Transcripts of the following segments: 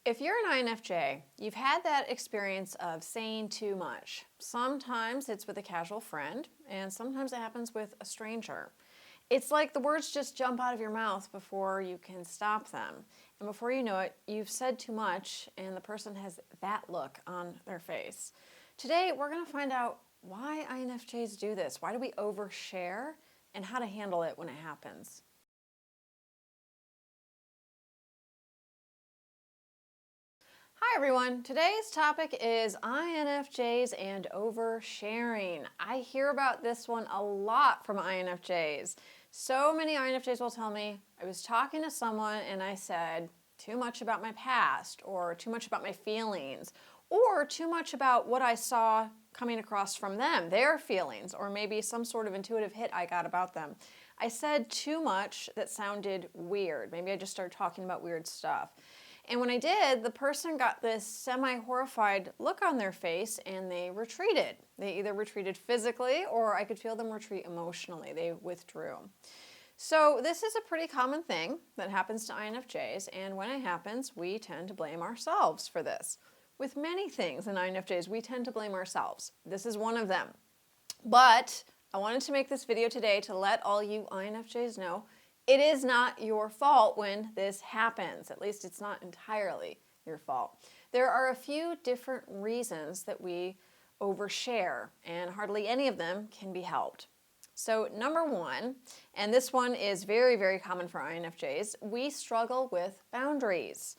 If you're an INFJ, you've had that experience of saying too much. Sometimes it's with a casual friend, and sometimes it happens with a stranger. It's like the words just jump out of your mouth before you can stop them. And before you know it, you've said too much, and the person has that look on their face. Today, we're going to find out why INFJs do this. Why do we overshare, and how to handle it when it happens. Hi everyone, today's topic is INFJs and oversharing. I hear about this one a lot from INFJs. So many INFJs will tell me, I was talking to someone and I said too much about my past, or too much about my feelings, or too much about what I saw coming across from them, their feelings, or maybe some sort of intuitive hit I got about them. I said too much that sounded weird. Maybe I just started talking about weird stuff. And when I did, the person got this semi-horrified look on their face and they retreated. They either retreated physically or I could feel them retreat emotionally. They withdrew. So this is a pretty common thing that happens to INFJs, and when it happens, we tend to blame ourselves for this. With many things in INFJs, we tend to blame ourselves. This is one of them. But I wanted to make this video today to let all you INFJs know it is not your fault when this happens. At least it's not entirely your fault. There are a few different reasons that we overshare, and hardly any of them can be helped. So number one, and this one is very, very common for INFJs, we struggle with boundaries.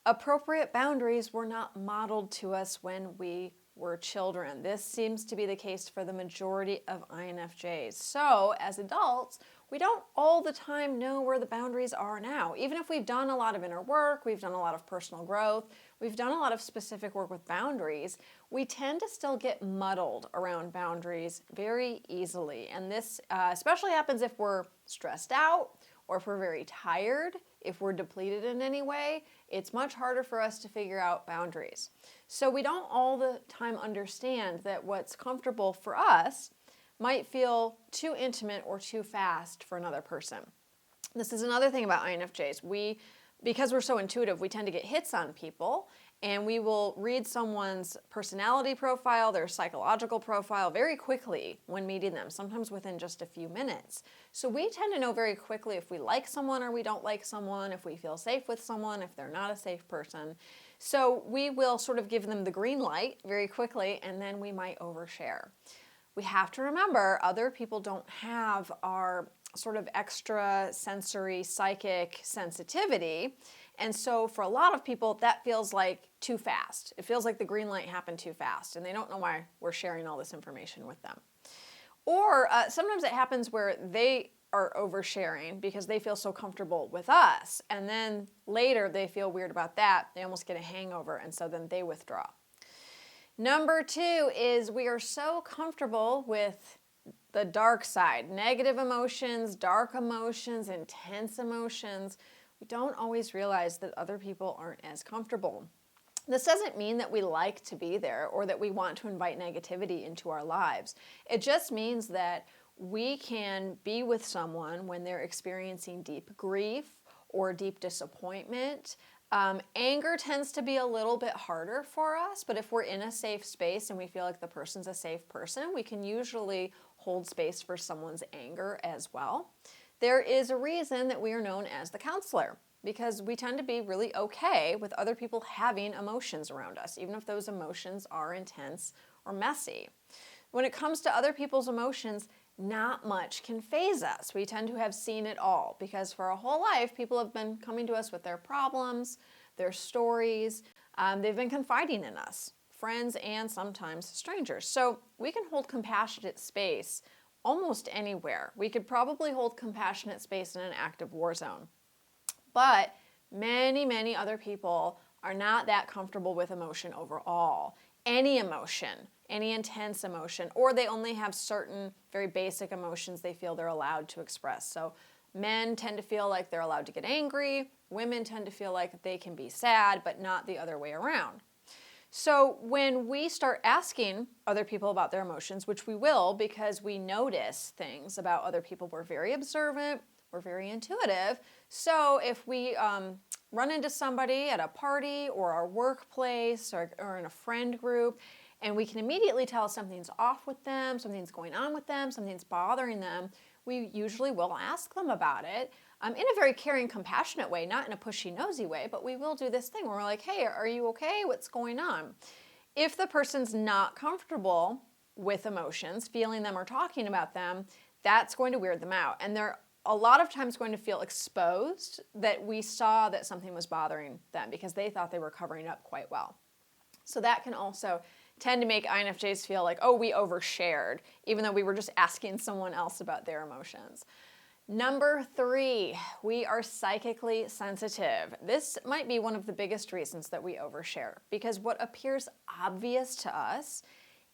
Appropriate boundaries were not modeled to us when we were children. This seems to be the case for the majority of INFJs. So as adults, we don't all the time know where the boundaries are now. Even if we've done a lot of inner work, we've done a lot of personal growth, we've done a lot of specific work with boundaries, we tend to still get muddled around boundaries very easily. And this especially happens if we're stressed out, or if we're very tired, if we're depleted in any way. It's much harder for us to figure out boundaries. So we don't all the time understand that what's comfortable for us might feel too intimate or too fast for another person. This is another thing about INFJs. Because we're so intuitive, we tend to get hits on people, and we will read someone's personality profile, their psychological profile very quickly when meeting them, sometimes within just a few minutes. So we tend to know very quickly if we like someone or we don't like someone, if we feel safe with someone, if they're not a safe person. So we will sort of give them the green light very quickly, and then we might overshare. We have to remember other people don't have our sort of extra sensory psychic sensitivity. And so for a lot of people, that feels like too fast. It feels like the green light happened too fast, and they don't know why we're sharing all this information with them. Or sometimes it happens where they are oversharing because they feel so comfortable with us, and then later they feel weird about that. They almost get a hangover, and so then they withdraw. Number two is we are so comfortable with the dark side, negative emotions, dark emotions, intense emotions. We don't always realize that other people aren't as comfortable. This doesn't mean that we like to be there or that we want to invite negativity into our lives. It just means that we can be with someone when they're experiencing deep grief or deep disappointment. Anger tends to be a little bit harder for us, but if we're in a safe space and we feel like the person's a safe person, we can usually hold space for someone's anger as well. There is a reason that we are known as the counselor, because we tend to be really okay with other people having emotions around us, even if those emotions are intense or messy. When it comes to other people's emotions, not much can faze us. We tend to have seen it all, because for our whole life, people have been coming to us with their problems, their stories. They've been confiding in us, friends and sometimes strangers. So we can hold compassionate space almost anywhere. We could probably hold compassionate space in an active war zone. But many, many other people are not that comfortable with emotion overall. Any emotion, any intense emotion, or they only have certain very basic emotions they feel they're allowed to express. So men tend to feel like they're allowed to get angry. Women tend to feel like they can be sad, but not the other way around. So when we start asking other people about their emotions, which we will because we notice things about other people, we're very observant, We're very intuitive. So if we run into somebody at a party or our workplace or in a friend group, and we can immediately tell something's off with them, something's going on with them, something's bothering them, we usually will ask them about it in a very caring, compassionate way, not in a pushy, nosy way, but we will do this thing where we're like, hey, are you okay? What's going on? If the person's not comfortable with emotions, feeling them or talking about them, that's going to weird them out. And they're a lot of times going to feel exposed that we saw that something was bothering them because they thought they were covering up quite well. So that can also tend to make INFJs feel like, oh, we overshared, even though we were just asking someone else about their emotions. Number 3, we are psychically sensitive. This might be one of the biggest reasons that we overshare, because what appears obvious to us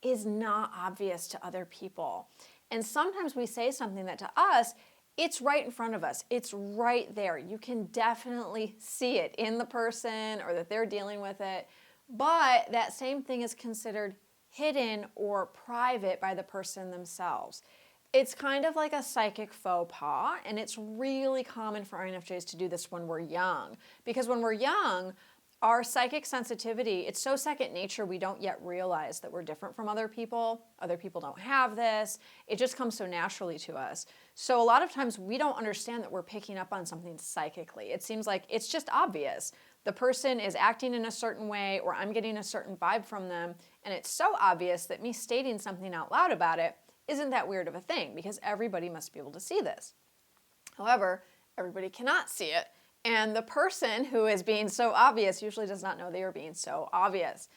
is not obvious to other people. And sometimes we say something that to us, it's right in front of us. It's right there. You can definitely see it in the person or that they're dealing with it. But that same thing is considered hidden or private by the person themselves. It's kind of like a psychic faux pas, and it's really common for INFJs to do this when we're young. Because when we're young, our psychic sensitivity, it's so second nature we don't yet realize that we're different from other people. Other people don't have this. It just comes so naturally to us. So a lot of times we don't understand that we're picking up on something psychically. It seems like it's just obvious. The person is acting in a certain way, or I'm getting a certain vibe from them, and it's so obvious that me stating something out loud about it isn't that weird of a thing, because everybody must be able to see this. However, everybody cannot see it, and the person who is being so obvious usually does not know they are being so obvious.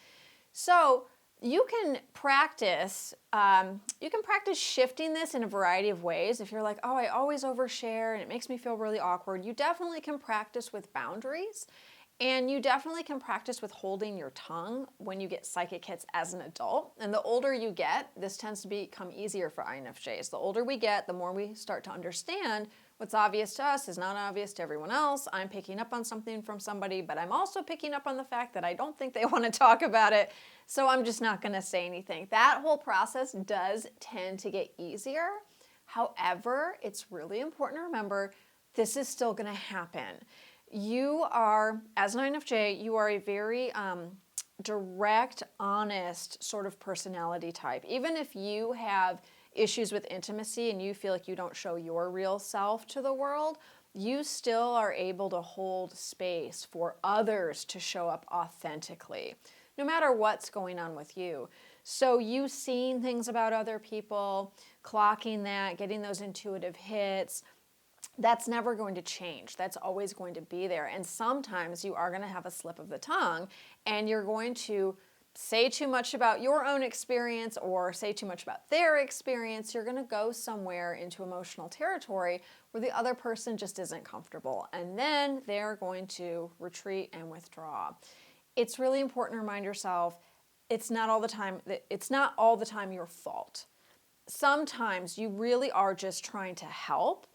So you can practice shifting this in a variety of ways. If you're like, oh, I always overshare and it makes me feel really awkward, you definitely can practice with boundaries. And you definitely can practice with holding your tongue when you get psychic hits as an adult. And the older you get, this tends to become easier for INFJs. The older we get, the more we start to understand what's obvious to us is not obvious to everyone else. I'm picking up on something from somebody, but I'm also picking up on the fact that I don't think they want to talk about it, so I'm just not going to say anything. That whole process does tend to get easier. However, it's really important to remember this is still going to happen. You are, as an INFJ, you are a very direct, honest sort of personality type. Even if you have issues with intimacy and you feel like you don't show your real self to the world, you still are able to hold space for others to show up authentically, no matter what's going on with you. So you seeing things about other people, clocking that, getting those intuitive hits, that's never going to change. That's always going to be there. And sometimes you are going to have a slip of the tongue and you're going to say too much about your own experience or say too much about their experience. You're going to go somewhere into emotional territory where the other person just isn't comfortable. And then they're going to retreat and withdraw. It's really important to remind yourself it's not all the time your fault. Sometimes you really are just trying to help.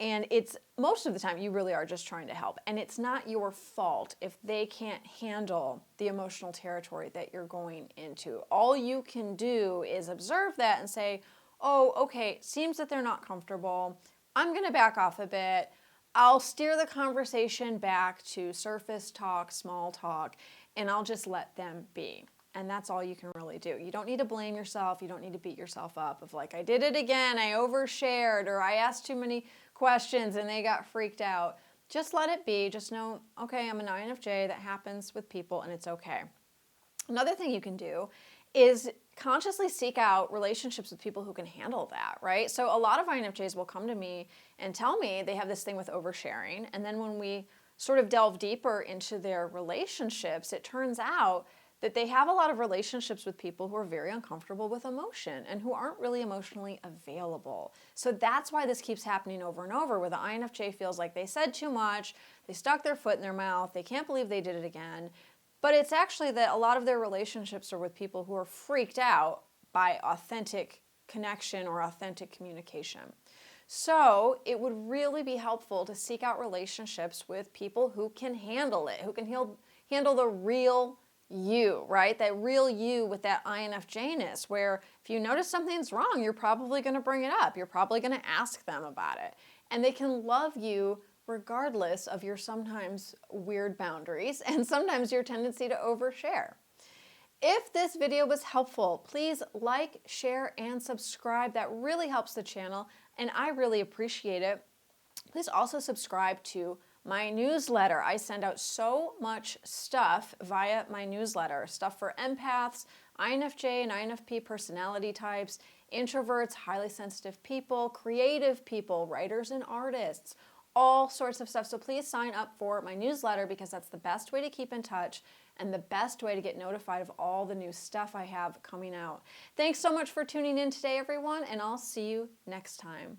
And it's most of the time you really are just trying to help. And it's not your fault if they can't handle the emotional territory that you're going into. All you can do is observe that and say, oh, okay, seems that they're not comfortable. I'm going to back off a bit. I'll steer the conversation back to surface talk, small talk, and I'll just let them be. And that's all you can really do. You don't need to blame yourself. You don't need to beat yourself up of like, I did it again, I overshared, or I asked too many questions and they got freaked out. Just let it be. Just know, okay, I'm an INFJ. That happens with people and it's okay. Another thing you can do is consciously seek out relationships with people who can handle that, right? So a lot of INFJs will come to me and tell me they have this thing with oversharing. And then when we sort of delve deeper into their relationships, it turns out that they have a lot of relationships with people who are very uncomfortable with emotion and who aren't really emotionally available. So that's why this keeps happening over and over, where the INFJ feels like they said too much, they stuck their foot in their mouth, they can't believe they did it again. But it's actually that a lot of their relationships are with people who are freaked out by authentic connection or authentic communication. So it would really be helpful to seek out relationships with people who can handle it, who can handle the real you, right? That real you with that INFJ-ness, where if you notice something's wrong, you're probably going to bring it up. You're probably going to ask them about it. and they can love you regardless of your sometimes weird boundaries and sometimes your tendency to overshare. If this video was helpful, please like, share, and subscribe. That really helps the channel, and I really appreciate it. Please also subscribe to my newsletter. I send out so much stuff via my newsletter. Stuff for empaths, INFJ and INFP personality types, introverts, highly sensitive people, creative people, writers and artists, all sorts of stuff. So please sign up for my newsletter because that's the best way to keep in touch and the best way to get notified of all the new stuff I have coming out. Thanks so much for tuning in today, everyone, and I'll see you next time.